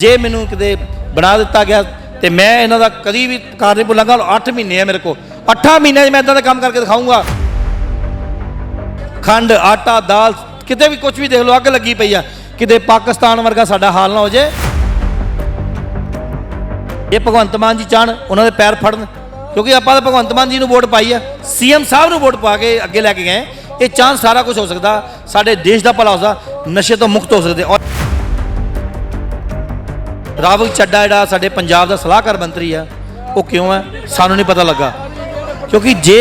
जे मैनू किते बना दिता गया तो मैं इन्हों का कभी भी कार नहीं भुलांगा। 8 महीने है मेरे को, 8 महीने मैं इदा का काम करके दिखाऊंगा। खंड आटा दाल किते भी कुछ भी देख लो, अग लगी पई है। किते पाकिस्तान वर्गा साडा हाल ना हो जाए। ये भगवंत मान जी चाहन उन्होंने पैर फड़न, क्योंकि आप भगवंत मान जी वोट पाई है, CM साहब ने वोट पा के अगे लैके गए। ये चाहन सारा कुछ हो सकता, साडे देश का भला हो सकता, नशे तो मुक्त हो सकते। और रावल चड्डा जिहड़ा साडे पंजाब दा सलाहकार मंत्री है, वो क्यों है सानू नहीं पता लगा। क्योंकि जे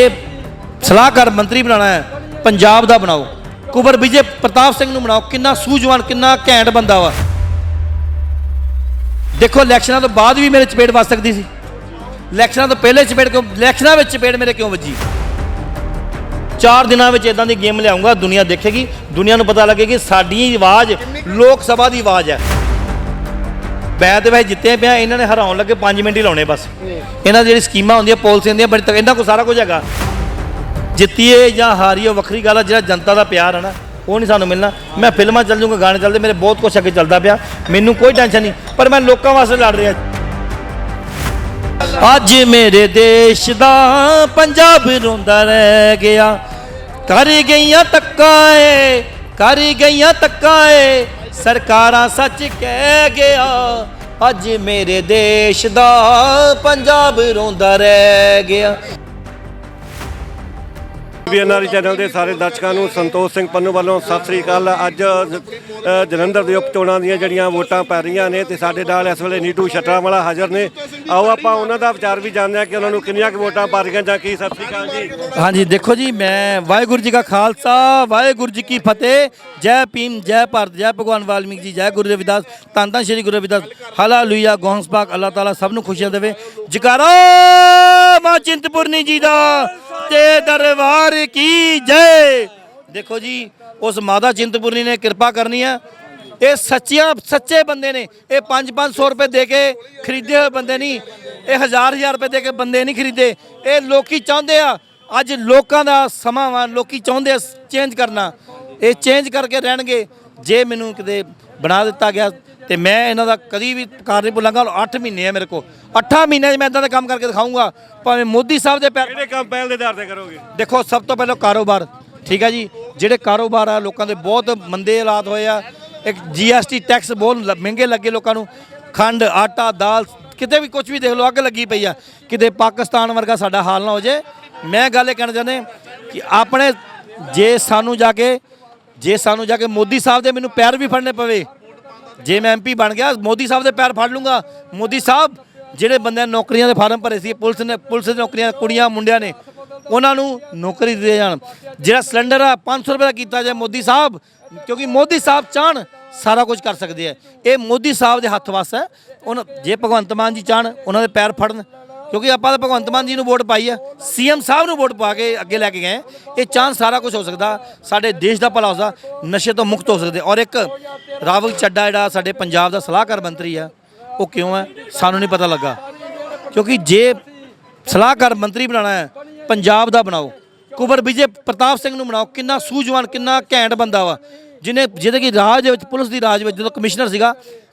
सलाहकार मंत्री बनाना है पंजाब दा बनाओ, कुंवर विजय प्रताप सिंह नूं बनाओ। किन्ना सूझवान किन्ना घैंट बंदा वा। देखो इलैक्शनां तो बाद भी मेरे चपेट वज सकती सी, इलैक्शनां तो पहले चपेट क्यों, इलैक्शनां विच चपेट मेरे क्यों वजी। 4 दिनों में इदां दी गेम लियाऊंगा, दुनिया देखेगी, दुनिया नूं पता लगेगी साडी आवाज़ लोक सभा की आवाज़ है। मैं तो वैसे जिते पे इन्होंने हराउन लगे 5 मिनट ही लाने बस। इन्हों जी स्कीमां होंदियां पॉलिसी होंदियां बड़ी तक, इन्हों को सारा कुछ है। जितीए या हारीए वक्री गल है, जो जनता का प्यार है ना वो नहीं सानू मिलना। मैं फिल्मां चल जूँगा, गाने चलते, मेरे बहुत कुछ अगे चलता पाया, मैनू कोई टेंशन नहीं, पर मैं लोगों वास्ते लड़ रहा। अज मेरे देश दा पंजाब रोंदा रह गया, कर गईयां धक्काए, कर गईयां धक्काए, सरकारां सच कह गया। अज मेरे देश दा पंजाब रोंदा रह गया। BNR चैनल के सारे दर्शकों को संतोष सिंह पन्नू वालों सत श्री अकाल। अज जलंधर के उप चोणां ਦੀਆਂ ਜਿਹੜੀਆਂ ਵੋਟਾਂ पै रही ने, तो साडे नाल इस वेले नीटू शटरावाला हाज़र ने। आओ आपां उन्हां दा विचार भी जानते हैं कि उन्होंने कितनियां वोटां पा रही जां की। सत श्री अकाल जी। हाँ जी, देखो जी, मैं वाहेगुरु जी का खालसा वाहेगुरु जी की फतेह। जय भीम, जय भारत, जय भगवान वाल्मीकि जी, जय गुरु रविदास, धन धन श्री गुरु रविदास। हालेलुया, गौहंस पाक अल्लाह ताला सब नूं खुशियां देवे। जकारा मां चिंतपूर्णी जी दा ते दरबार की जय। देखो जी, उस माता चिंतपूर्णी ने कृपा करनी है। ये सच्चे बंदे ने, ये 500 रुपए दे के खरीदे हुए बंदे नहीं, ये 1000 रुपए दे के बंदे नहीं खरीदे। ये लोकी चाहते आ, अज लोगों का समा वा, लोकी चाहते आ चेंज करना, ये चेंज करके रहणगे। जे मैनू किते बना दिता गया तो मैं इन्हों का कभी भी कार नहीं भुलांगा। 8 महीने है मेरे को, 8 महीने मैं इदा का काम करके दिखाऊंगा। भावें मोदी साहब के पैर काम पहल के आधार पर करोगे। देखो, सब तो पहले कारोबार, ठीक है जी, ਜਿਹੜੇ ਕਾਰੋਬਾਰ ਆ ਲੋਕਾਂ ਦੇ ਬਹੁਤ ਮੰਦੇ ਹਾਲਾਤ ਹੋਏ ਆ। ਇੱਕ GST ਟੈਕਸ ਬਹੁਤ ਮਹਿੰਗੇ ਲੱਗੇ ਲੋਕਾਂ ਨੂੰ। ਖੰਡ ਆਟਾ ਦਾਲ ਕਿਤੇ ਵੀ ਕੁਝ ਵੀ ਦੇਖ ਲਓ, ਅੱਗ ਲੱਗੀ ਪਈ ਆ। ਕਿਤੇ ਪਾਕਿਸਤਾਨ ਵਰਗਾ ਸਾਡਾ ਹਾਲ ਨਾ ਹੋ ਜਾਏ। ਮੈਂ ਗੱਲ ਇਹ ਕਹਿਣਾ ਚਾਹੁੰਦੇ ਕਿ ਆਪਣੇ ਜੇ ਸਾਨੂੰ ਜਾ ਕੇ ਮੋਦੀ ਸਾਹਿਬ ਦੇ ਮੈਨੂੰ ਪੈਰ ਵੀ ਫੜਨੇ ਪਵੇ, ਜੇ ਮੈਂ MP ਬਣ ਗਿਆ ਮੋਦੀ ਸਾਹਿਬ ਦੇ ਪੈਰ ਫੜ ਲੂੰਗਾ। ਮੋਦੀ ਸਾਹਿਬ ਜਿਹੜੇ ਬੰਦਿਆਂ ਨੌਕਰੀਆਂ ਦੇ ਫਾਰਮ ਭਰੇ ਸੀ, ਪੁਲਿਸ ਦੀ ਨੌਕਰੀਆਂ, ਕੁੜੀਆਂ ਮੁੰਡਿਆਂ ਨੇ, ਉਹਨਾਂ ਨੂੰ ਨੌਕਰੀ ਦੇ ਜਾਣ। ਜਿਹੜਾ ਸਿਲੰਡਰ ਆ 500 ਰੁਪਏ ਦਾ ਕੀਤਾ ਜਾਏ ਮੋਦੀ ਸਾਹਿਬ, ਕਿਉਂਕਿ ਮੋਦੀ ਸਾਹਿਬ ਚਾਹਣ ਸਾਰਾ ਕੁਝ ਕਰ ਸਕਦੇ ਆ। ਇਹ ਮੋਦੀ ਸਾਹਿਬ ਦੇ ਹੱਥ ਵੱਸ ਹੈ। ਉਹਨਾਂ ਜੇ ਭਗਵੰਤ ਮਾਨ ਜੀ ਚਾਹਣ ਉਹਨਾਂ ਦੇ ਪੈਰ ਫੜਨ, ਕਿਉਂਕਿ ਆਪਾਂ ਤਾਂ ਭਗਵੰਤ ਮਾਨ ਜੀ ਨੂੰ ਵੋਟ ਪਾਈ ਆ, CM ਸਾਹਿਬ ਨੂੰ ਵੋਟ ਪਾ ਕੇ ਅੱਗੇ ਲੈ ਕੇ ਗਏ। ਇਹ ਚਾਹਣ ਸਾਰਾ ਕੁਝ ਹੋ ਸਕਦਾ, ਸਾਡੇ ਦੇਸ਼ ਦਾ ਭਲਾ ਹੋ ਸਕਦਾ, ਨਸ਼ੇ ਤੋਂ ਮੁਕਤ ਹੋ ਸਕਦੇ। ਔਰ ਇੱਕ ਰਾਵਲ ਚੱਡਾ ਜਿਹੜਾ ਸਾਡੇ ਪੰਜਾਬ ਦਾ ਸਲਾਹਕਾਰ ਮੰਤਰੀ ਆ, ਉਹ ਕਿਉਂ ਹੈ ਸਾਨੂੰ ਨਹੀਂ ਪਤਾ ਲੱਗਾ। ਕਿਉਂਕਿ ਜੇ ਸਲਾਹਕਾਰ ਮੰਤਰੀ ਬਣਾਉਣਾ ਹੈ पंजाब का बनाओ, कुंवर विजय प्रताप सिंह बनाओ। किन्ना सूझवान किन्ना घैंट बंदा वा, जिन्हें जिहदे कि राज पुलिस की राज जो कमिश्नर सीगा,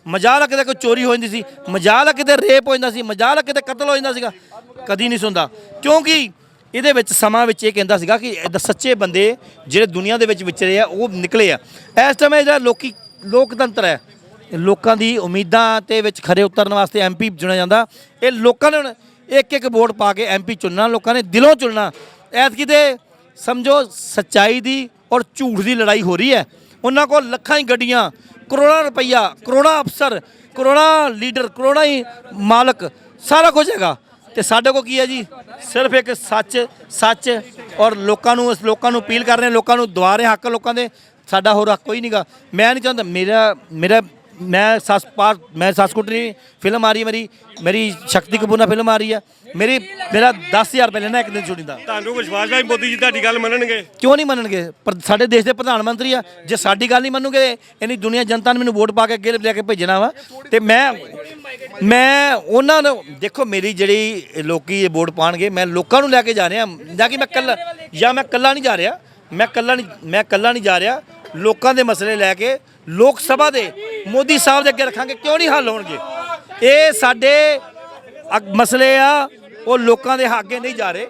मजाल किते कोई चोरी हो जाती सी, मजाल किते रेप हो जाता सी, मजाल किते कतल हो जाता सीगा, कदी नहीं सुनता। क्योंकि ਇਹਦੇ ਵਿੱਚ ਸਮਾਂ ਵਿੱਚ ਇਹ ਕਹਿੰਦਾ ਸੀਗਾ ਕਿ ਸੱਚੇ ਬੰਦੇ ਜਿਹੜੇ ਦੁਨੀਆ ਦੇ ਵਿੱਚ ਵਿਚਰੇ ਆ ਉਹ ਨਿਕਲੇ ਆ। ਇਸ ਟਾਈਮ ਜਿਹੜਾ ਲੋਕਤੰਤਰ ਹੈ, ਲੋਕਾਂ ਦੀ ਉਮੀਦਾਂ ਤੇ ਵਿੱਚ ਖਰੇ ਉਤਰਨ ਵਾਸਤੇ MP ਚੁਣਿਆ ਜਾਂਦਾ। ਇਹ ਲੋਕਾਂ ਨੇ एक वोट पा के MP चुनना, लोगों ने दिलों चुनना। ऐतकी तो समझो सच्चाई की और झूठ की लड़ाई हो रही है। उन्होंने को लखां ही गड्डियाँ, करोड़ों रुपया, करोड़ों अफसर, करोड़ों लीडर, करोड़ों ही मालक, सारा कुछ हैगा। तो साढ़े को की है जी, सिर्फ एक सच और लोगों अपील कर रहे हैं, लोगों दवा रहे हक लोगों के। साडा होर हक कोई नहीं गा। मैं नहीं चाहता मेरा मैं सस कुटनी फिल्म आ रही है, मेरी शक्ति कपूर फिल्म आ रही है, मेरा 10,000 रुपये लेना एक दिन छुट्टी का। ਤੁਹਾਨੂੰ ਵਿਸ਼ਵਾਸ ਹੈ ਮੋਦੀ ਜੀ ਤੁਹਾਡੀ ਗੱਲ ਮੰਨਣਗੇ? क्यों नहीं मनणगे? पर साडे देश के प्रधानमंत्री आ, जे साडी गल नहीं मनूगे इन्नी दुनिया जनता ने मैनू वोट पा के अगे लैके भेजना वा। तो मैं उन्होंने देखो, मेरी जी लोग वोट पाएंगे, मैं लोगों को लैके जा रहा, जाकि मैं कल्ला नहीं जा रहा, मैं कल्ला नहीं जा रहा। लोगों के मसले लैके ਲੋਕ ਸਭਾ ਦੇ ਮੋਦੀ ਸਾਹਿਬ ਦੇ ਅੱਗੇ ਰੱਖਾਂਗੇ, ਕਿਉਂ ਨਹੀਂ ਹੱਲ ਹੋਣਗੇ? ਇਹ ਸਾਡੇ ਮਸਲੇ ਆ, ਉਹ ਲੋਕਾਂ ਦੇ ਅੱਗੇ ਨਹੀਂ ਜਾ ਰਹੇ।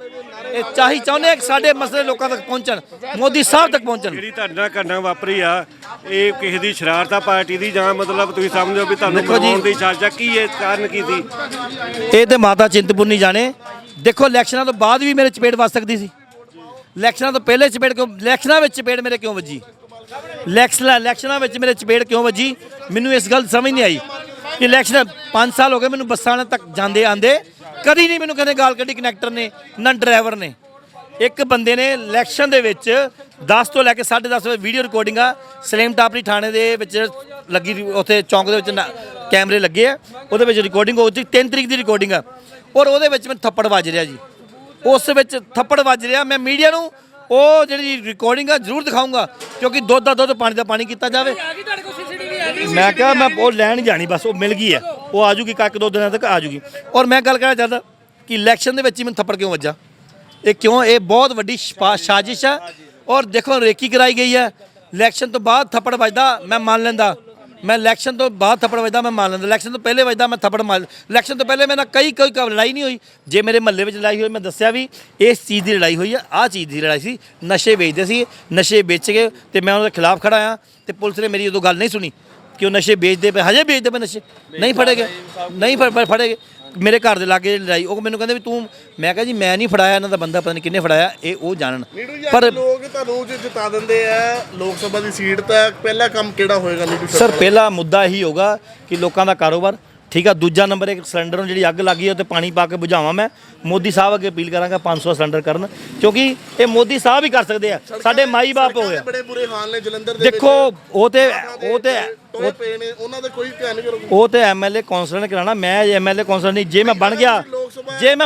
ਇਹ ਚਾਹੁੰਦੇ ਆ ਕਿ ਸਾਡੇ ਮਸਲੇ ਲੋਕਾਂ ਤੱਕ ਪਹੁੰਚਣ, ਮੋਦੀ ਸਾਹਿਬ ਤੱਕ ਪਹੁੰਚਣ। ਜਿਹੜੀ ਤੁਹਾਡੇ ਨਾਲ ਘਟਨਾ ਵਾਪਰੀ ਆ, ਇਹ ਕਿਸੇ ਦੀ ਸ਼ਰਾਰਤ ਆ ਪਾਰਟੀ ਦੀ, ਜਾਂ ਮਤਲਬ ਤੁਸੀਂ ਸਮਝਦੇ ਹੋ ਵੀ ਤੁਹਾਨੂੰ ਬਣਾਉਣ ਦੀ ਸਾਜ਼ਿਸ਼ ਆ? ਕੀ ਇਹ ਕਾਰਨ ਕੀ ਸੀ? ਇਹ ਤੇ ਮਾਤਾ ਚਿੰਤਪੁਰਨੀ ਜਾਣੇ। ਦੇਖੋ, ਇਲੈਕਸ਼ਨਾਂ ਤੋਂ ਬਾਅਦ ਵੀ ਮੇਰੇ ਚਪੇੜ ਵੱਜ ਸਕਦੀ ਸੀ, ਇਲੈਕਸ਼ਨਾਂ ਤੋਂ ਪਹਿਲੇ ਚਪੇੜ ਕਿਉਂ, ਇਲੈਕਸ਼ਨਾਂ ਵਿੱਚ ਚਪੇੜ ਮੇਰੇ ਕਿਉਂ ਵੱਜੀ? ਇਲੈਕਸ਼ਨਾਂ ਵਿੱਚ ਮੇਰੇ ਚਪੇੜ ਕਿਉਂ ਵੱਜੀ? ਮੈਨੂੰ ਇਸ ਗੱਲ ਸਮਝ ਨਹੀਂ ਆਈ ਕਿ ਇਲੈਕਸ਼ਨ 5 ਸਾਲ ਹੋ ਗਏ ਮੈਨੂੰ ਬੱਸਾਂ ਤੱਕ ਜਾਂਦੇ ਆਂਦੇ, ਕਦੀ ਨਹੀਂ ਮੈਨੂੰ ਕਹਿੰਦੇ ਗਾਲ ਕੱਢੀ ਕੰਡਕਟਰ ਨੇ ਨਾ ਡਰਾਈਵਰ ਨੇ। ਇੱਕ ਬੰਦੇ ਨੇ ਇਲੈਕਸ਼ਨ ਦੇ ਵਿੱਚ 10 ਤੋਂ ਲੈ ਕੇ 10:30 ਵਜੇ ਵੀਡੀਓ ਰਿਕਾਰਡਿੰਗ ਆ ਸਲੇਮ ਟਾਪਰੀ ਥਾਣੇ ਦੇ ਵਿੱਚ ਲੱਗੀ, ਉੱਥੇ ਚੌਂਕ ਦੇ ਵਿੱਚ ਕੈਮਰੇ ਲੱਗੇ ਆ, ਉਹਦੇ ਵਿੱਚ ਰਿਕਾਰਡਿੰਗ ਹੋ ਗਈ 3 ਤਰੀਕ ਦੀ ਰਿਕਾਰਡਿੰਗ ਆ, ਔਰ ਉਹਦੇ ਵਿੱਚ ਮੈਨੂੰ ਥੱਪੜ ਵੱਜ ਰਿਹਾ ਜੀ। ਉਸ ਵਿੱਚ ਥੱਪੜ ਵੱਜ ਰਿਹਾ। ਮੈਂ ਮੀਡੀਆ ਨੂੰ ਉਹ ਜਿਹੜੀ ਰਿਕਾਰਡਿੰਗ ਆ ਜ਼ਰੂਰ ਦਿਖਾਊਂਗਾ, ਕਿਉਂਕਿ ਦੁੱਧ ਦਾ ਦੁੱਧ ਪਾਣੀ ਦਾ ਪਾਣੀ ਕੀਤਾ ਜਾਵੇ। ਮੈਂ ਕਿਹਾ ਮੈਂ ਉਹ ਲੈਣ ਜਾਣੀ, ਬਸ ਉਹ ਮਿਲ ਗਈ ਹੈ, ਉਹ ਆ ਜੂਗੀ, ਕੱਕ 2 ਦਿਨਾਂ ਤੱਕ ਆ ਜੂਗੀ। ਔਰ ਮੈਂ ਗੱਲ ਕਰਨਾ ਚਾਹੁੰਦਾ ਕਿ ਇਲੈਕਸ਼ਨ ਦੇ ਵਿੱਚ ਹੀ ਮੈਨੂੰ ਥੱਪੜ ਕਿਉਂ ਵੱਜਾ? ਇਹ ਕਿਉਂ? ਇਹ ਬਹੁਤ ਵੱਡੀ ਸਾਜ਼ਿਸ਼ ਹੈ। ਔਰ ਦੇਖੋ, ਰੇਕੀ ਕਰਾਈ ਗਈ ਹੈ। ਇਲੈਕਸ਼ਨ ਤੋਂ ਬਾਅਦ ਥੱਪੜ ਵੱਜਦਾ ਮੈਂ ਮੰਨ ਲੈਂਦਾ, ਮੈਂ ਇਲੈਕਸ਼ਨ ਤੋਂ ਬਾਅਦ ਥੱਪੜ ਵੱਜਦਾ ਮੈਂ ਮੰਨ ਲੈਂਦਾ, ਇਲੈਕਸ਼ਨ ਤੋਂ ਪਹਿਲੇ ਵੱਜਦਾ ਮੈਂ ਥੱਪੜ ਮਾਰ। ਇਲੈਕਸ਼ਨ ਤੋਂ ਪਹਿਲੇ ਮੇਰੇ ਨਾਲ ਕੋਈ ਲੜਾਈ ਨਹੀਂ ਹੋਈ। ਜੇ ਮੇਰੇ ਮਹੱਲੇ ਵਿੱਚ ਲੜਾਈ ਹੋਈ, ਮੈਂ ਦੱਸਿਆ ਵੀ ਇਸ ਚੀਜ਼ ਦੀ ਲੜਾਈ ਹੋਈ ਆ, ਆਹ ਚੀਜ਼ ਦੀ ਲੜਾਈ ਸੀ, ਨਸ਼ੇ ਵੇਚਦੇ ਸੀ, ਨਸ਼ੇ ਵੇਚ ਕੇ ਤੇ ਮੈਂ ਉਹਨਾਂ ਦੇ ਖਿਲਾਫ ਖੜਾ ਆ, ਤੇ ਪੁਲਿਸ ਨੇ ਮੇਰੀ ਉਦੋਂ ਗੱਲ ਨਹੀਂ ਸੁਣੀ ਕਿ ਉਹ ਨਸ਼ੇ ਵੇਚਦੇ ਪਏ, ਹਜੇ ਵੇਚਦੇ ਪਏ ਨਸ਼ੇ, ਨਹੀਂ ਫੜੇ ਗਏ, ਨਹੀਂ ਫੜੇ ਗਏ। ਮੇਰੇ ਘਰ ਦੇ ਲਾਗੇ ਲੜਾਈ, ਉਹ ਮੈਨੂੰ ਕਹਿੰਦੇ ਵੀ ਤੂੰ, ਮੈਂ ਕਿਹਾ ਜੀ ਮੈਂ ਨਹੀਂ ਫੜਾਇਆ, ਇਹਨਾਂ ਦਾ ਬੰਦਾ ਪਤਾ ਨਹੀਂ ਕਿੰਨੇ ਫੜਾਇਆ, ਇਹ ਉਹ ਜਾਣਨ। ਪਰ ਲੋਕ ਤੁਹਾਨੂੰ ਜਿਤਾ ਦਿੰਦੇ ਆ ਲੋਕ ਸਭਾ ਦੀ ਸੀਟ, ਤਾਂ ਪਹਿਲਾ ਕੰਮ ਕਿਹੜਾ ਹੋਏਗਾ ਨੀਟੂ ਸਰ? ਪਹਿਲਾ ਮੁੱਦਾ ਇਹੀ ਹੋਗਾ ਕਿ ਲੋਕਾਂ ਦਾ ਕਾਰੋਬਾਰ ਠੀਕ ਆ। ਦੂਜਾ ਨੰਬਰ, ਇੱਕ ਸਿਲੰਡਰ ਨੂੰ ਜਿਹੜੀ ਅੱਗ ਲੱਗੀ ਉਹ ਤੇ ਪਾਣੀ ਪਾ ਕੇ ਬੁਝਾਵਾਂ। ਮੈਂ ਮੋਦੀ ਸਾਹਿਬ ਅੱਗੇ ਅਪੀਲ ਕਰਾਂਗਾ 500 ਸਿਲੰਡਰ ਕਰਨ, ਕਿਉਂਕਿ ਇਹ ਮੋਦੀ ਸਾਹਿਬ ਹੀ ਕਰ ਸਕਦੇ ਆ, ਸਾਡੇ ਮਾਈ ਬਾਪ ਹੋਇਆ। ਬੜੇ ਬੁਰੇ ਹਾਲ ਨੇ ਜਲੰਧਰ ਦੇ। ਦੇਖੋ, ਉਹ ਤੇ ਪਏ ਨੇ, ਉਹਨਾਂ ਦਾ ਕੋਈ ਧਿਆਨ ਨਹੀਂ ਕਰੋਗੇ। ਉਹ ਤੇ ਐਮਐਲਏ ਕੌਂਸਲਰ ਨੇ ਕਰਾਣਾ, ਮੈਂ ਐਮਐਲਏ ਕੌਂਸਲਰ ਨਹੀਂ। ਜੇ ਮੈਂ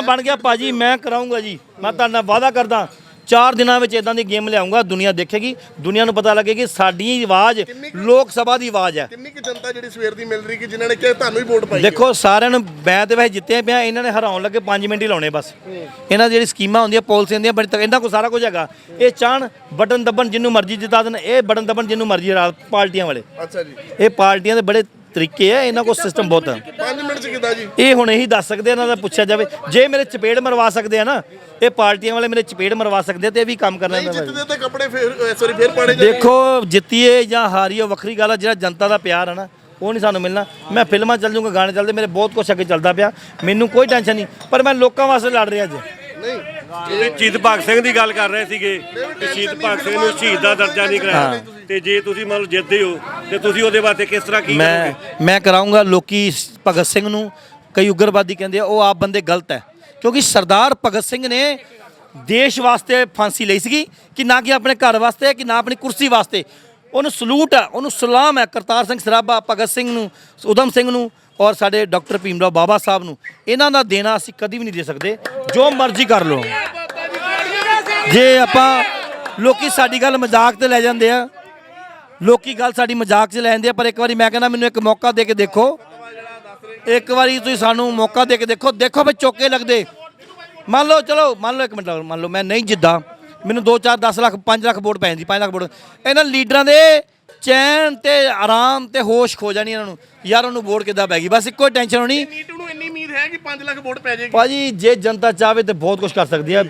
ਬਣ ਗਿਆ ਭਾਜੀ, ਮੈਂ ਕਰਾਉਂਗਾ ਜੀ, ਮੈਂ ਤੁਹਾਡੇ ਨਾਲ ਵਾਅਦਾ ਕਰਦਾ। 4 ਦਿਨਾਂ ਵਿੱਚ ਇਦਾਂ ਦੀ ਗੇਮ ਲਿਆਉਂਗਾ, ਦੁਨੀਆ ਦੇਖੇਗੀ, ਦੁਨੀਆ ਨੂੰ ਪਤਾ ਲੱਗੇਗੀ ਸਾਡੀ ਆਵਾਜ਼ ਲੋਕ ਸਭਾ ਦੀ ਆਵਾਜ਼ ਹੈ। ਕਿੰਨੀ ਕਿ ਜਨਤਾ ਜਿਹੜੀ ਸਵੇਰ ਦੀ ਮਿਲ ਰਹੀ ਕਿ ਜਿਨ੍ਹਾਂ ਨੇ ਕਿਹਾ ਤੁਹਾਨੂੰ ਹੀ ਵੋਟ ਪਾਈ? ਦੇਖੋ, ਸਾਰਿਆਂ ਨੂੰ ਮੈਂ ਤੇ ਵੈਸੇ ਜਿੱਤੇ ਪਿਆ, ਇਹਨਾਂ ਨੇ ਹਰਾਉਣ ਲੱਗੇ 5 ਮਿੰਟ ਹੀ ਲਾਉਣੇ ਬਸ। ਇਹਨਾਂ ਦੀ ਜਿਹੜੀ ਸਕੀਮਾਂ ਹੁੰਦੀਆਂ, ਪਾਲਿਸੀਆਂ ਦੀਆਂ ਬੜੀ, ਇਹਨਾਂ ਕੋਲ ਸਾਰਾ ਕੁਝ ਹੈਗਾ। ਇਹ ਚਾਹਣ ਬਟਨ ਦੱਬਣ ਜਿੰਨੂੰ ਮਰਜ਼ੀ ਜਿਤਾ ਦੇਣ, ਇਹ ਬਟਨ ਦੱਬਣ ਜਿੰਨੂੰ ਮਰਜ਼ੀ ਹਰਾ, ਪਾਰਟੀਆਂ ਵਾਲੇ। ਅੱਛਾ ਜੀ। ਇਹ ਪਾਰਟੀਆਂ ਦੇ ਬੜੇ ਤਰੀਕੇ ਆ, ਇਹਨਾਂ ਕੋਲ ਸਿਸਟਮ ਬਹੁਤ ਹੈ। 5 ਮਿੰਟ ਚ ਕਿਦਾਂ ਜੀ? ਇਹ ਹੁਣ ਇਹੀ ਦੱਸ ਸਕਦੇ, ਇਹਨਾਂ ਦਾ ਪੁੱਛਿਆ ਜਾਵੇ। ਜੇ ਮੇਰੇ ਚਪੇੜ ਮਰਵਾ ਸਕਦੇ ਆ ਨਾ, ਇਹ ਪਾਰਟੀਆਂ ਵਾਲੇ ਮੇਰੇ ਚਪੇੜ ਮਰਵਾ ਸਕਦੇ ਆ, ਤੇ ਇਹ ਵੀ ਕੰਮ ਕਰਨਾ ਨਹੀਂ ਜਿੱਤਦੇ ਤੇ ਕੱਪੜੇ ਫੇਰ ਪਾੜੇ ਜਾਂਦੇ। ਦੇਖੋ, ਜਿੱਤੀਏ ਜਾਂ ਹਾਰੀਏ ਵੱਖਰੀ ਗੱਲ ਆ, ਜਿਹੜਾ ਜਨਤਾ ਦਾ ਪਿਆਰ ਹੈ ਨਾ, ਉਹ ਨਹੀਂ ਸਾਨੂੰ ਮਿਲਣਾ। ਮੈਂ ਫਿਲਮਾਂ ਚੱਲ ਜੂੰਗਾ, ਗਾਣੇ ਚੱਲਦੇ, ਮੇਰੇ ਬਹੁਤ ਕੁਛ ਅੱਗੇ ਚੱਲਦਾ ਪਿਆ, ਮੈਨੂੰ ਕੋਈ ਟੈਨਸ਼ਨ ਨਹੀਂ, ਪਰ ਮੈਂ ਲੋਕਾਂ ਵਾਸਤੇ ਲੜ ਰਿਹਾ ਅੱਜ। ਨਹੀਂ, ਸ਼ਹੀਦ ਭਗਤ ਸਿੰਘ ਦੀ ਗੱਲ ਕਰ ਰਹੇ ਸੀਗੇ ਕਿ ਸ਼ਹੀਦ ਭਗਤ ਸਿੰਘ ਨੂੰ ਸ਼ਹੀਦ ਦਾ ਦਰਜਾ ਨਹੀਂ ਕਰਾਇਆ, ਤੇ ਜੇ ਤੁਸੀਂ ਮੰਨ ਲਓ ਜਿੱਤਦੇ ਹੋ ਤੇ ਤੁਸੀਂ ਉਹਦੇ ਵਾਸਤੇ ਕਿਸ ਤਰ੍ਹਾਂ ਕੀ ਕਰੋਗੇ? ਮੈਂ ਕਰਾਉਂਗਾ। ਲੋਕੀ ਭਗਤ ਸਿੰਘ ਨੂੰ ਕਈ ਉਗਰਵਾਦੀ ਕਹਿੰਦੇ ਆ, ਉਹ ਆਪ ਬੰਦੇ ਗਲਤ ਹੈ, ਕਿਉਂਕਿ ਸਰਦਾਰ ਭਗਤ ਸਿੰਘ ਨੇ ਦੇਸ਼ ਵਾਸਤੇ ਫਾਂਸੀ ਲਈ ਸੀਗੀ, ਕਿ ਨਾ ਕਿ ਆਪਣੇ ਘਰ ਵਾਸਤੇ, ਕਿ ਨਾ ਆਪਣੀ ਕੁਰਸੀ ਵਾਸਤੇ। ਉਹਨੂੰ ਸਲੂਟ ਹੈ, ਉਹਨੂੰ ਸਲਾਮ ਹੈ। ਕਰਤਾਰ ਸਿੰਘ ਸਰਾਭਾ, ਭਗਤ ਸਿੰਘ ਨੂੰ, ਊਧਮ ਸਿੰਘ ਨੂੰ, ਔਰ ਸਾਡੇ ਡਾਕਟਰ ਭੀਮ ਰਾਓ ਬਾਬਾ ਸਾਹਿਬ ਨੂੰ, ਇਹਨਾਂ ਦਾ ਦੇਣਾ ਅਸੀਂ ਕਦੀ ਵੀ ਨਹੀਂ ਦੇ ਸਕਦੇ। ਜੋ ਮਰਜ਼ੀ ਕਰ ਲਓ। ਜੇ ਆਪਾਂ, ਲੋਕੀ ਸਾਡੀ ਗੱਲ ਮਜ਼ਾਕ ਤੇ ਲੈ ਜਾਂਦੇ ਆ, ਲੋਕੀ ਗੱਲ ਸਾਡੀ ਮਜ਼ਾਕ 'ਚ ਲੈ ਜਾਂਦੇ ਆ, ਪਰ ਇੱਕ ਵਾਰੀ ਮੈਂ ਕਹਿੰਦਾ ਮੈਨੂੰ ਇੱਕ ਮੌਕਾ ਦੇ ਕੇ ਦੇਖੋ, ਇੱਕ ਵਾਰੀ ਤੁਸੀਂ ਸਾਨੂੰ ਮੌਕਾ ਦੇ ਕੇ ਦੇਖੋ, ਦੇਖੋ ਵੀ ਚੌਕੇ ਲੱਗਦੇ। ਮੰਨ ਲਓ, ਚਲੋ ਮੰਨ ਲਓ, ਇੱਕ ਮਿੰਟ ਮੰਨ ਲਓ ਮੈਂ ਨਹੀਂ ਜਿੱਦਾਂ, ਮੈਨੂੰ 2 4 10 ਲੱਖ 5 ਲੱਖ ਵੋਟ ਪੈ ਜਾਂਦੀ, 5 ਲੱਖ ਵੋਟ, ਇਹਨਾਂ ਲੀਡਰਾਂ ਦੇ ਚੈਨ ਤੇ ਆਰਾਮ ਤੇ ਹੋਸ਼ ਖੋ ਜਾਣੀ ਇਹਨਾਂ ਨੂੰ, ਯਾਰ ਉਹਨੂੰ ਵੋਟ ਕਿੱਦਾਂ ਪੈ ਗਈ, ਬਸ ਇੱਕੋ ਟੈਨਸ਼ਨ ਹੋਣੀ। ਨੀਟੂ ਨੂੰ ਇੰਨੀ ਉਮੀਦ ਹੈ ਕਿ 5 ਲੱਖ ਵੋਟ ਪੈ ਜਾਏਗੀ? ਭਾਜੀ, ਜੇ ਜਨਤਾ ਚਾਹਵੇ ਤੇ ਬਹੁਤ ਕੁਝ ਕਰ ਸਕਦੀ ਹੈ।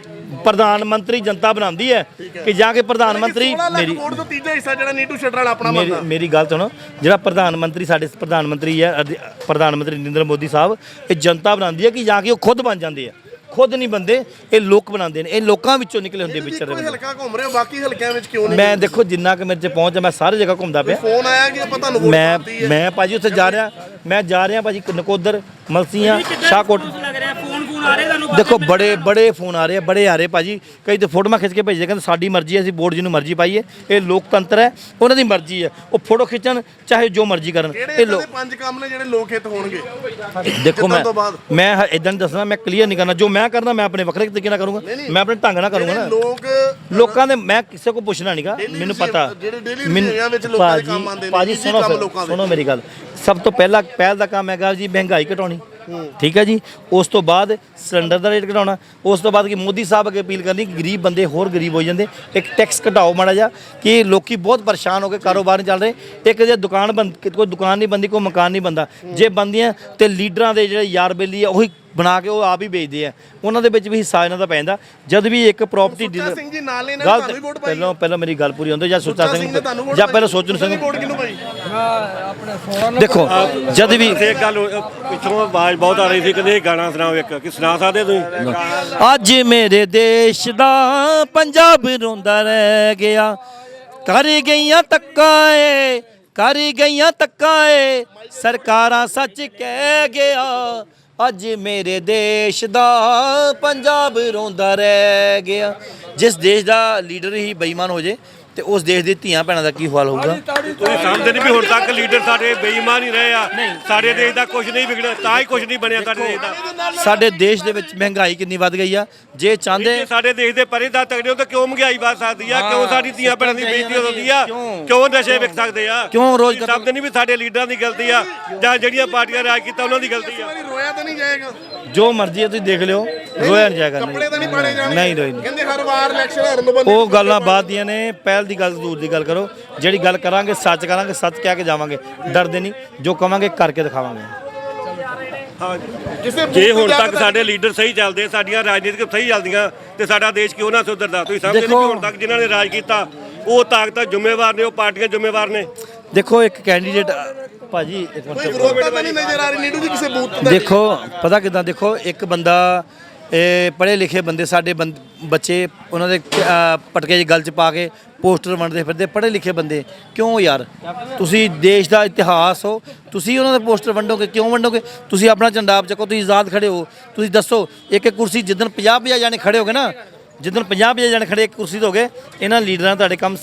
ਪ੍ਰਧਾਨ ਮੰਤਰੀ ਜਨਤਾ ਬਣਾਉਂਦੀ ਹੈ ਕਿ ਜਾ ਕੇ ਪ੍ਰਧਾਨ ਮੰਤਰੀ, ਮੇਰੀ ਵੋਟ ਤੋਂ ਤੀਜਾ ਹਿੱਸਾ ਜਿਹੜਾ ਨੀਟੂ ਸ਼ਟਰ ਵਾਲਾ ਆਪਣਾ ਮੰਨਦਾ। ਮੇਰੀ ਗੱਲ ਸੁਣੋ, ਜਿਹੜਾ ਪ੍ਰਧਾਨ ਮੰਤਰੀ, ਸਾਡੇ ਪ੍ਰਧਾਨ ਮੰਤਰੀ ਹੈ, ਪ੍ਰਧਾਨ ਮੰਤਰੀ ਨਰਿੰਦਰ ਮੋਦੀ ਸਾਹਿਬ, ਇਹ ਜਨਤਾ ਬਣਾਉਂਦੀ ਹੈ ਕਿ ਜਾ ਕੇ ਉਹ ਖੁਦ ਬਣ ਜਾਂਦੇ ਆ। ਖੁਦ ਨਹੀਂ ਬੰਦੇ, ਇਹ ਲੋਕ ਬਣਾਉਂਦੇ ਨੇ, ਇਹ ਲੋਕਾਂ ਵਿੱਚੋਂ ਨਿਕਲੇ ਹੁੰਦੇ ਵਿਚਾਰੇ। ਕੋਈ ਹਲਕਾ ਘੁੰਮ ਰਹੇ ਹੋ, ਬਾਕੀ ਹਲਕਿਆਂ ਵਿੱਚ ਕਿਉਂ ਨਹੀਂ? ਮੈਂ ਦੇਖੋ, ਜਿੰਨਾ ਕਿ ਮੇਰੇ 'ਚ ਪਹੁੰਚ, ਮੈਂ ਸਾਰੀ ਜਗ੍ਹਾ ਘੁੰਮਦਾ ਪਿਆ। ਫੋਨ ਆਇਆ ਕਿ ਆਪਾਂ ਤੁਹਾਨੂੰ ਵੋਟ ਪਾਤੀ ਹੈ? ਮੈਂ ਭਾਜੀ ਉੱਥੇ ਜਾ ਰਿਹਾ, ਮੈਂ ਜਾ ਰਿਹਾ ਭਾਜੀ ਨਕੋਦਰ, ਮਲਸੀਆਂ, ਸ਼ਾਹਕੋਟ। ਦੇਖੋ, ਬੜੇ ਫੋਨ ਆ ਰਹੇ ਆ, ਬੜੇ ਆ ਰਹੇ ਭਾਜੀ। ਕਈ ਤੇ ਫੋਟੋਆਂ ਖਿੱਚ ਕੇ ਭੇਜਦੇ, ਕਹਿੰਦੇ ਸਾਡੀ ਮਰਜ਼ੀ ਹੈ, ਅਸੀਂ ਵੋਟ ਜਿਹਨੂੰ ਮਰਜ਼ੀ ਪਾਈਏ। ਇਹ ਲੋਕਤੰਤਰ ਹੈ, ਉਹਨਾਂ ਦੀ ਮਰਜ਼ੀ ਹੈ, ਉਹ ਫੋਟੋ ਖਿੱਚਣ ਚਾਹੇ ਜੋ ਮਰਜ਼ੀ ਕਰਨ। ਇਹ ਲੋਕ 5 ਕੰਮ ਨੇ ਜਿਹੜੇ ਲੋਕ ਹਿੱਤ ਹੋਣਗੇ। ਦੇਖੋ, ਮੈਂ ਇਦਾਂ ਨਹੀਂ ਦੱਸਣਾ, ਮੈਂ ਕਲੀਅਰ ਨਹੀਂ ਕਰਨਾ। ਜੋ ਮੈਂ ਕਰਨਾ, ਮੈਂ ਆਪਣੇ ਵੱਖਰੇ ਤਰੀਕੇ ਨਾਲ ਕਰੂੰਗਾ, ਮੈਂ ਆਪਣੇ ਢੰਗ ਨਾਲ ਕਰੂੰਗਾ ਨਾ। ਲੋਕਾਂ ਦੇ ਮੈਂ ਕਿਸੇ ਕੋ ਪੁੱਛਣਾ ਨਹੀਂਗਾ, ਮੈਨੂੰ ਪਤਾ। ਭਾਜੀ ਸੁਣੋ ਮੇਰੀ ਗੱਲ, ਸਭ ਤੋਂ ਪਹਿਲ ਦਾ ਕੰਮ ਹੈਗਾ ਜੀ ਮਹਿੰਗਾਈ ਘਟਾਉਣੀ, ਠੀਕ ਹੈ ਜੀ। ਉਸ ਤੋਂ ਬਾਅਦ ਸਿਲੰਡਰ ਦਾ ਰੇਟ ਘਟਾਉਣਾ। ਉਸ ਤੋਂ ਬਾਅਦ ਕਿ ਮੋਦੀ ਸਾਹਿਬ ਅੱਗੇ ਅਪੀਲ ਕਰਨੀ ਕਿ ਗਰੀਬ ਬੰਦੇ ਹੋਰ ਗਰੀਬ ਹੋ ਜਾਂਦੇ, ਇੱਕ ਟੈਕਸ ਘਟਾਓ ਮਾੜਾ ਜਿਹਾ, ਕਿ ਲੋਕੀ ਬਹੁਤ ਪਰੇਸ਼ਾਨ ਹੋ ਕੇ ਕਾਰੋਬਾਰ ਨਹੀਂ ਚੱਲ ਰਹੇ। ਇੱਕ ਜੇ ਦੁਕਾਨ ਕੋਈ ਦੁਕਾਨ ਨਹੀਂ ਬੰਦੀ, ਕੋਈ ਮਕਾਨ ਨਹੀਂ ਬੰਦਾ, ਜੇ ਬੰਦੀਆਂ ਤੇ ਲੀਡਰਾਂ ਦੇ ਜਿਹੜੇ ਯਾਰ ਬੇਲੀ ਆ ਉਹੀ ਬਣਾ ਕੇ ਉਹ ਆਪ ਹੀ ਵੇਚਦੇ ਆ, ਉਹਨਾਂ ਦੇ ਵਿੱਚ ਵੀ ਹਿੱਸਾ ਇਹਨਾਂ ਦਾ ਪੈਂਦਾ। ਜਦ ਵੀ ਇੱਕ ਪ੍ਰਾਪਰਟੀ ਡੀਲਰ ਸਿੰਘ ਜੀ ਨਾਲ ਨੇ ਇਹਨਾਂ ਨੇ ਤੁਹਾਨੂੰ ਹੀ ਵੋਟ ਪਾਈ। ਪਹਿਲਾਂ ਮੇਰੀ ਗੱਲ ਪੂਰੀ ਹੁੰਦੀ ਜਾਂ ਸੁੱਚਾ ਸਿੰਘ ਜਾਂ ਜਾਂ ਪਹਿਲਾਂ ਸੋਚਣ ਸਿੰਘ ਵੋਟ ਕਿਹਨੂੰ ਪਾਈ? ਦੇਖੋ ਜਦ ਵੀ ਇੱਕ ਗੱਲ ਪਿੱਛੋਂ ਆਵਾਜ਼ ਬਹੁਤ ਆ ਰਹੀ ਸੀ, ਕਹਿੰਦੇ ਗਾਣਾ ਸੁਣਾਓ ਇੱਕ, ਕਿ ਸੁਣਾ ਸਕਦੇ ਤੁਸੀਂ? ਅੱਜ ਮੇਰੇ ਦੇਸ਼ ਦਾ ਪੰਜਾਬ ਰੋਂਦਾ ਰਹਿ ਗਿਆ, ਕਰ ਗਈਆਂ ਧੱਕਾ ਏ, ਕਰ ਗਈਆਂ ਧੱਕਾ ਏ, ਸਰਕਾਰਾਂ ਸੱਚ ਕਹਿ ਗਿਆ। ਅੱਜ ਮੇਰੇ ਦੇਸ਼ ਦਾ ਪੰਜਾਬ ਰੋਂਦਾ ਰਹਿ ਗਿਆ। ਜਿਸ ਦੇਸ਼ ਦਾ ਲੀਡਰ ਹੀ ਬੇਈਮਾਨ ਹੋ ਜੇ ਤੇ ਉਸ ਦੇਸ਼ ਦੇ ਧੀਆਂ ਭੈਣਾਂ ਦਾ ਕੀ ਹਾਲ ਹੋਊਗਾ? ਤੁਸੀਂ ਸਮਝਦੇ ਨਹੀਂ ਵੀ ਹੁਣ ਤੱਕ ਲੀਡਰ ਸਾਡੇ ਬੇਈਮਾਨ ਹੀ ਰਹੇ ਆ। ਸਾਡੇ ਦੇਸ਼ ਦਾ ਕੁਝ ਨਹੀਂ ਵਿਗੜਿਆ, ਤਾਂ ਹੀ ਕੁਝ ਨਹੀਂ ਬਣਿਆ ਸਾਡੇ ਦੇਸ਼ ਦਾ। ਸਾਡੇ ਦੇਸ਼ ਦੇ ਵਿੱਚ ਮਹਿੰਗਾਈ ਕਿੰਨੀ ਵੱਧ ਗਈ ਆ। ਜੇ ਚਾਹੁੰਦੇ ਜੇ ਸਾਡੇ ਦੇਸ਼ ਦੇ ਪਰੇਦਾਰ ਤਗੜੇ ਹੋ ਤਾਂ ਕਿਉਂ ਮਹਿੰਗਾਈ ਵੱਧ ਸਕਦੀ ਆ? ਕਿਉਂ ਸਾਡੀ ਧੀਆਂ ਭੈਣਾਂ ਦੀ ਬੇਇੱਜ਼ਤੀ ਹੁੰਦੀ ਆ? ਕਿਉਂ ਨਸ਼ੇ ਵਿਕ ਸਕਦੇ ਆ? ਕਿਉਂ ਰੋਜ਼ ਸਮਝਦੇ ਨਹੀਂ ਵੀ ਸਾਡੇ ਲੀਡਰਾਂ ਦੀ ਗਲਤੀ ਆ ਜਾਂ ਜਿਹੜੀਆਂ ਪਾਰਟੀਆਂ ਰਾਜ ਕੀਤਾ ਉਹਨਾਂ ਦੀ ਗਲਤੀ ਆ? ਰੋਇਆ ਤਾਂ ਨਹੀਂ ਜਾਏਗਾ, ਜੋ ਮਰਜ਼ੀ ਹੈ ਤੁਸੀਂ ਦੇਖ ਲਿਓ, ਰੋਇਆ ਨਹੀਂ ਜਾਏਗਾ। ਕੱਪੜੇ ਤਾਂ ਨਹੀਂ ਪਾੜੇ ਜਾਣਗੇ। ਨਹੀਂ ਰੋਈ ਨਹੀਂ। ਕਹਿੰਦੇ ਹਰ ਵਾਰ ਇਲੈਕਸ਼ਨ ਹਰਨ ਤੋਂ ਬੰਦੇ ਉਹ ਗੱਲਾਂ ਬਾਅਦ ਦੀਆਂ ਨੇ, ਪਹਿਲ ਦੀ ਗੱਲ ਦੂਰ ਦੀ ਗੱਲ ਕਰੋ। ਜਿਹੜੀ ਗੱਲ ਕਰਾਂਗੇ ਸੱਚ ਕਰਾਂਗੇ, ਸੱਚ ਕਹਿ ਕੇ ਜਾਵਾਂਗੇ, ਡਰਦੇ ਨਹੀਂ। ਜੋ ਕਵਾਂਗੇ ਕਰਕੇ ਦਿਖਾਵਾਂਗੇ। ਜੇ ਹੁਣ ਤੱਕ ਸਾਡੇ ਲੀਡਰ ਸਹੀ ਚੱਲਦੇ, ਸਾਡੀਆਂ ਰਾਜਨੀਤਿਕ ਸਹੀ ਚੱਲਦੀਆਂ ਤੇ ਸਾਡਾ ਦੇਸ਼ ਕਿਉਂ ਨਾ ਸੁਧਰਦਾ? ਤੁਸੀਂ ਸਮਝਦੇ ਨਹੀਂ ਹੁਣ ਤੱਕ ਜਿਨ੍ਹਾਂ ਨੇ ਰਾਜ ਕੀਤਾ ਉਹ ਤਾਕਤਾਂ ਜ਼ਿੰਮੇਵਾਰ ਨੇ, ਉਹ ਪਾਰਟੀਆਂ ਜ਼ਿੰਮੇਵਾਰ ਨੇ। ਦੇਖੋ ਇੱਕ ਕੈਂਡੀਡੇਟ ਭਾਜੀ ਇੱਕ ਮਿੰਟ ਕੋਈ ਵਿਰੋਧਤਾ ਤਾਂ ਨਹੀਂ ਨਜ਼ਰ ਆ ਰਹੀ ਨੀਟੂ ਜੀ ਕਿਸੇ ਬੂਥ ਤੇ? ਦੇਖੋ ਪਤਾ ਕਿੱਦਾਂ, ਦੇਖੋ ਇੱਕ ਬੰਦਾ ਪੜ੍ਹੇ ਲਿਖੇ ਬੰਦੇ ਸਾਡੇ ਬੱਚੇ ਉਹਨਾਂ ਦੇ ਪਟਕੇ 'ਚ ਗਲ 'ਚ ਪਾ ਕੇ ਪੋਸਟਰ ਵੰਡਦੇ ਫਿਰਦੇ, ਪੜ੍ਹੇ ਲਿਖੇ ਬੰਦੇ ਕਿਉਂ ਯਾਰ? ਤੁਸੀਂ ਦੇਸ਼ ਦਾ ਇਤਿਹਾਸ ਹੋ, ਤੁਸੀਂ ਉਹਨਾਂ ਦੇ ਪੋਸਟਰ ਵੰਡੋਗੇ? ਕਿਉਂ ਵੰਡੋਗੇ? ਤੁਸੀਂ ਆਪਣਾ ਝੰਡਾ ਆਪ ਚੱਕੋ, ਤੁਸੀਂ ਆਜ਼ਾਦ ਖੜੇ ਹੋ। ਤੁਸੀਂ ਦੱਸੋ ਇੱਕ ਕੁਰਸੀ ਜਿੱਦਣ 50 ਜਾਣੇ ਖੜੇ ਹੋਗੇ ਨਾ, ਜਿੱਦਣ 50 ਜਾਣੇ ਖੜੇ ਇੱਕ ਕੁਰਸੀ 'ਤੇ ਹੋ ਗਏ, ਇਹਨਾਂ ਲੀਡਰਾਂ ਤੁਹਾਡੇ ਕੰਮ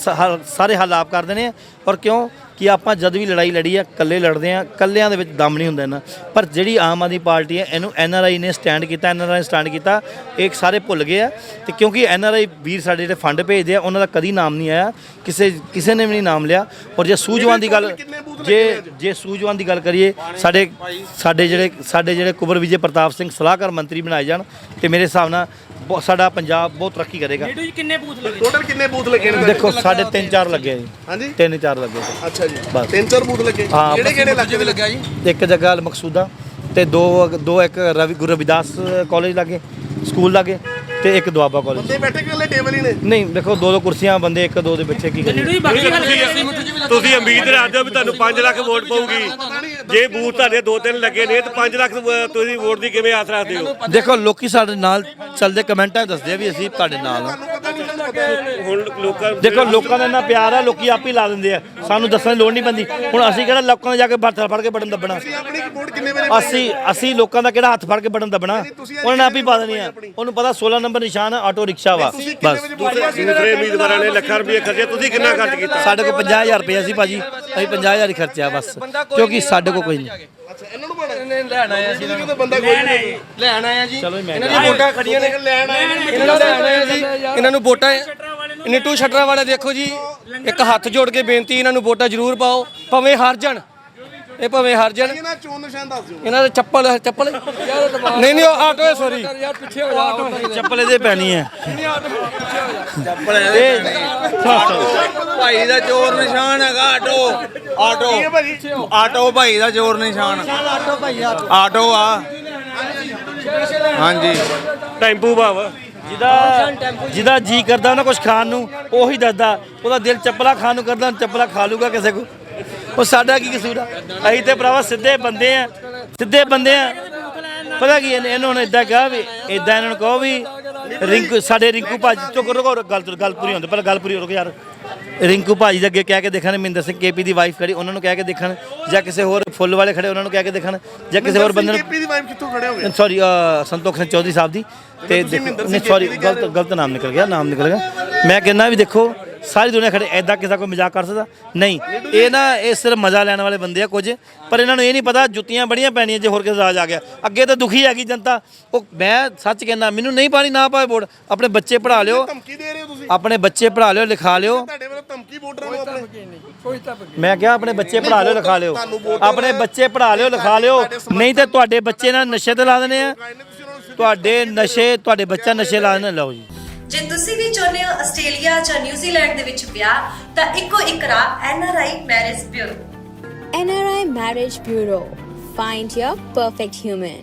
ਸਾਰੇ ਹੱਲ ਆਪ ਕਰ ਦੇਣੇ ਆ। ਔਰ ਕਿਉਂ ਕਿ ਆਪਾਂ ਜਦ ਵੀ ਲੜਾਈ ਲੜੀ ਆ ਇਕੱਲੇ ਲੜਦੇ ਆ, ਇਕੱਲਿਆਂ ਦੇ ਵਿੱਚ ਦਮ ਨਹੀਂ ਹੁੰਦਾ ਇਹਨਾਂ। ਪਰ ਜਿਹੜੀ ਆਮ ਆਦਮੀ ਪਾਰਟੀ ਹੈ ਇਹਨੂੰ NRI ਨੇ ਸਟੈਂਡ ਕੀਤਾ, NRI ਨੇ ਸਟੈਂਡ ਕੀਤਾ, ਇਹ ਸਾਰੇ ਭੁੱਲ ਗਏ ਆ। ਤੇ ਕਿਉਂਕਿ NRI ਵੀਰ ਸਾਡੇ ਜਿਹੜੇ ਫੰਡ ਭੇਜਦੇ ਆ ਉਹਨਾਂ ਦਾ ਕਦੀ ਨਾਮ ਨਹੀਂ ਆਇਆ, ਕਿਸੇ ਨੇ ਵੀ ਨਹੀਂ ਨਾਮ ਲਿਆ। ਔਰ ਜੇ ਸੂਝਵਾਨ ਦੀ ਗੱਲ, ਜੇ ਸੂਝਵਾਨ ਦੀ ਗੱਲ ਕਰੀਏ, ਸਾਡੇ ਜਿਹੜੇ ਕੁਬਰ ਵਿਜੇ ਪ੍ਰਤਾਪ ਸਿੰਘ ਸਲਾਹਕਾਰ ਮੰਤਰੀ ਬਣਾਏ ਜਾਣ ਤੇ ਮੇਰੇ ਹਿਸਾਬ ਨਾਲ ਸਾਡਾ ਪੰਜਾਬ ਬਹੁਤ ਤਰੱਕੀ ਕਰੇਗਾ। ਕਿੰਨੇ ਬੂਥ ਲੱਗੇ ਟੋਟਲ? ਕਿੰਨੇ ਬੂਥ ਲੱਗੇ ਨੇ? ਦੇਖੋ ਸਾਡੇ 3-4 ਲੱਗੇ ਆ ਜੀ। ਹਾਂਜੀ 3-4 ਲੱਗੇ। ਅੱਛਾ ਜੀ, ਬਸ 3-4 ਬੂਥ ਲੱਗੇ। ਹਾਂ, ਕਿਹੜੇ ਲੱਗੇ ਵੀ ਲੱਗਿਆ ਜੀ? ਇੱਕ ਜਗ੍ਹਾ ਮਕਸੂਦਾ ਤੇ ਦੋ ਇੱਕ ਗੁਰੂ ਰਵਿਦਾਸ ਕਾਲਜ ਲਾਗੇ ਸਕੂਲ ਲਾਗੇ ਤੇ ਇੱਕ ਦੁਆਬਾ ਕਾਲਜ। ਬੰਦੇ ਬੈਠੇ ਕਿਹਲੇ ਟੇਬਲ ਹੀ ਨੇ? ਨਹੀਂ ਦੇਖੋ ਦੋ ਕੁਰਸੀਆਂ ਬੰਦੇ ਇੱਕ ਦੋ ਦੇ ਪਿੱਛੇ ਕੀ ਕਰੀਏ? ਤੁਸੀਂ ਉਮੀਦ ਰੱਖਦੇ ਹੋ ਵੀ ਤੁਹਾਨੂੰ 5 ਲੱਖ ਵੋਟ ਪਊਗੀ? ਜੇ ਬੂਥ ਤੁਹਾਡੇ 2-3 ਲੱਗੇ ਨੇ ਤਾਂ 5 ਲੱਖ ਤੁਸੀਂ ਵੋਟ ਦੀ ਕਿਵੇਂ ਆਸ ਰੱਖਦੇ ਹੋ? ਦੇਖੋ ਲੋਕੀ ਸਾਡੇ ਨਾਲ ਚੱਲਦੇ ਕਮੈਂਟਾਂ ਦੱਸਦੇ ਆ ਵੀ ਅਸੀਂ ਤੁਹਾਡੇ ਨਾਲ ਆ। ਹੁਣ ਦੇਖੋ ਲੋਕਾਂ ਦਾ ਇੰਨਾ ਪਿਆਰ ਆ, ਲੋਕੀ ਆਪ ਹੀ ਲਾ ਦਿੰਦੇ ਆ, ਸਾਨੂੰ ਦੱਸਣ ਦੀ ਲੋੜ ਨਹੀਂ ਪੈਂਦੀ। ਹੁਣ ਅਸੀਂ ਕਿਹੜਾ ਲੋਕਾਂ ਦੇ ਜਾ ਕੇ ਹੱਥ ਫੜ ਕੇ ਬਟਨ ਦੱਬਣਾ? ਆਪਣੀ ਵੋਟ ਕਿੰਨੇ ਵੇਲੇ? ਅਸੀਂ ਲੋਕਾਂ ਦਾ ਕਿਹੜਾ ਹੱਥ ਫੜ ਕੇ ਬਟਨ ਦੱਬਣਾ? ਉਹਨਾਂ ਨੇ ਆਪ ਹੀ ਪਾ ਦੇਣੀ ਆ। ਉਹਨੂੰ ਪਤਾ 16 ਨੰਬਰ ਨਿਸ਼ਾਨ ਆਟੋ ਰਿਕਸ਼ਾ ਵਾ ਬਸ। ਦੂਸਰੇ ਉਮੀਦਵਾਰਾਂ ਨੇ ਲੱਖਾਂ ਰੁਪਏ ਖਰਚੇ, ਤੁਸੀਂ ਕਿੰਨਾ ਖਰਚ ਕੀਤਾ? ਸਾਡੇ ਕੋਲ 50,000 ਰੁਪਏ ਸੀ ਭਾਜੀ, ਅਸੀਂ 50,000 ਹੀ ਖਰਚਿਆ ਬਸ, ਕਿਉਂਕਿ ਸਾਡੇ ਕੋਲ ਕੋਈ ਨਹੀਂ। ਅੱਛਾ ਇਹਨਾਂ ਨੂੰ ਲੈਣ ਆਇਆ ਸੀ ਨਾ, ਬੰਦਾ ਕੋਈ ਨਹੀਂ ਲੈਣ ਆਇਆ ਜੀ। ਚਲੋ ਮੈਂ ਇਹਨਾਂ ਦੀ ਵੋਟਾਂ ਖੜੀਆਂ ਨੇ, ਲੈਣ ਆਏ ਇਹਨਾਂ ਨੂੰ ਲੈਣ ਆਇਆ ਜੀ। ਇਹਨਾਂ ਨੂੰ ਵੋਟਾਂ ਨੀਟੂ ਸ਼ਟਰਾਂ ਵਾਲੇ ਦੇਖੋ ਜੀ, ਇੱਕ ਹੱਥ ਜੋੜ ਕੇ ਬੇਨਤੀ, ਇਹਨਾਂ ਨੂੰ ਵੋਟਾਂ ਜ਼ਰੂਰ ਪਾਓ, ਭਾਵੇਂ ਹਾਰ ਜਾਣ। ਇਹ ਭਾਵੇਂ ਹਾਰ ਜਾਣ। ਇਹਨਾਂ ਚੋਣ ਨਿਸ਼ਾਨ ਦੱਸ ਦਿਓ। ਇਹਨਾਂ ਦੇ ਚੱਪਲ ਨਹੀਂ ਉਹ ਆਟੋ ਹੈ, ਸੌਰੀ ਯਾਰ ਪਿੱਛੇ ਹੋ ਜਾ। ਆਟੋ ਚੱਪਲ ਇਹਦੇ ਪੈਣੀ ਹੈ। ਭਾਈ ਦਾ ਜ਼ੋਰ ਨਿਸ਼ਾਨ ਹੈਗਾ ਆਟੋ ਭਾਈ ਦਾ ਜ਼ੋਰ ਨਿਸ਼ਾਨ ਆਟੋ ਆ। ਹਾਂਜੀ ਟੈਂਪੂ ਭਾਵ ਜਿਹਦਾ ਜੀ ਕਰਦਾ ਉਹਨਾਂ ਕੁਝ ਖਾਣ ਨੂੰ ਉਹੀ ਦੱਸਦਾ, ਉਹਦਾ ਦਿਲ ਚੱਪਲਾ ਖਾਣ ਨੂੰ ਕਰਦਾ, ਚੱਪਲਾ ਖਾ ਲੂਗਾ ਕਿਸੇ ਕੋ। ਉਹ ਸਾਡਾ ਕੀ ਕਸੂਰ ਆ? ਅਸੀਂ ਤੇ ਭਰਾਵਾ ਸਿੱਧੇ ਬੰਦੇ ਆ। ਪਤਾ ਕੀ ਇਹਨੂੰ ਹੁਣ ਇਦਾਂ ਕਿਹਾ ਵੀ ਇਦਾਂ ਇਹਨਾਂ ਨੂੰ ਕਹੋ ਵੀ ਸਾਡੇ ਰਿੰਕੂ ਭਾਜੀ ਤੋਂ ਕਰੋ ਗੱਲ ਪੂਰੀ ਹੁੰਦੀ, ਪਰ ਗੱਲ ਪੂਰੀ ਰੁਕ ਯਾਰ। ਰਿੰਕੂ ਭਾਜੀ ਦੇ ਅੱਗੇ ਕਹਿ ਕੇ ਦੇਖਣ, ਮਹਿੰਦਰ ਸਿੰਘ KP ਦੀ ਵਾਈਫ ਖੜੀ ਉਹਨਾਂ ਨੂੰ ਕਹਿ ਕੇ ਦੇਖਣ, ਜਾਂ ਕਿਸੇ ਹੋਰ ਫੁੱਲ ਵਾਲੇ ਖੜੇ ਉਹਨਾਂ ਨੂੰ ਕਹਿ ਕੇ ਦੇਖਣ, ਜਾਂ ਕਿਸੇ ਹੋਰ ਬੰਦੇ ਨੂੰ। KP ਦੀ ਵਾਈਫ ਕਿੱਥੋਂ ਖੜੇ ਹੋਗੇ? ਸੌਰੀ ਸੰਤੋਖ ਸਿੰਘ ਚੌਧਰੀ ਸਾਹਿਬ ਦੀ। ਤੇ ਸੌਰੀ ਗਲਤ ਨਾਮ ਨਿਕਲ ਗਿਆ। ਮੈਂ ਕਹਿੰਦਾ ਵੀ ਦੇਖੋ ਸਾਰੀ ਦੁਨੀਆ ਖੜੇ, ਐਦਾਂ ਕਿਸੇ ਕੋਈ ਮਜ਼ਾਕ ਕਰ ਸਕਦਾ ਨਹੀਂ। ਇਹ ਸਿਰਫ ਮਜ਼ਾ ਲੈਣ ਵਾਲੇ ਬੰਦੇ ਆ ਕੁਝ, ਪਰ ਇਹਨਾਂ ਨੂੰ ਇਹ ਨਹੀਂ ਪਤਾ ਜੁੱਤੀਆਂ ਬੜੀਆਂ ਪੈਣੀਆਂ ਜੇ ਹੋਰ ਕਿਸੇ ਰਾਜ ਆ ਗਿਆ। ਅੱਗੇ ਤਾਂ ਦੁਖੀ ਹੈਗੀ ਜਨਤਾ। ਉਹ ਮੈਂ ਸੱਚ ਕਹਿੰਦਾ, ਮੈਨੂੰ ਨਹੀਂ ਪਾਣੀ ਨਾ ਪਾਏ ਵੋਟ। ਆਪਣੇ ਬੱਚੇ ਪੜ੍ਹਾ ਲਿਓ, ਧਮਕੀ ਦੇ ਰਹੇ ਹੋ ਤੁਸੀਂ? ਆਪਣੇ ਬੱਚੇ ਪੜ੍ਹਾ ਲਿਓ, ਲਿਖਾ ਲਿਓ। ਤੁਹਾਡੇ ਵੱਲੋਂ ਧਮਕੀ ਵੋਟਰਾਂ ਨੂੰ ਆਪਣੇ ਮੈਂ ਕਿਹਾ ਆਪਣੇ ਬੱਚੇ ਪੜ੍ਹਾ ਲਿਓ, ਲਿਖਾ ਲਿਓ। ਆਪਣੇ ਆਪਣੇ ਬੱਚੇ ਪੜ੍ਹਾ ਲਿਓ ਲਿਖਾ ਲਿਓ, ਨਹੀਂ ਤੇ ਤੁਹਾਡੇ ਬੱਚੇ ਨਾਲ ਨਸ਼ੇ ਤੇ ਲਾ ਦੇਣੇ ਆ, ਤੁਹਾਡੇ ਬੱਚਾ ਨਸ਼ੇ ਲਾ ਦੇਣੇ। ਲਓ ਜੀ, ਜੇ ਤੁਸੀਂ ਵੀ ਚਾਹੁੰਦੇ ਹੋ ਆਸਟ੍ਰੇਲੀਆ ਜਾਂ ਨਿਊਜ਼ੀਲੈਂਡ ਦੇ ਵਿੱਚ ਵਿਆਹ, ਤਾਂ ਇੱਕੋ ਇੱਕ ਰਾਹ NRI marriage bureau. NRI Marriage Bureau. Find your perfect human.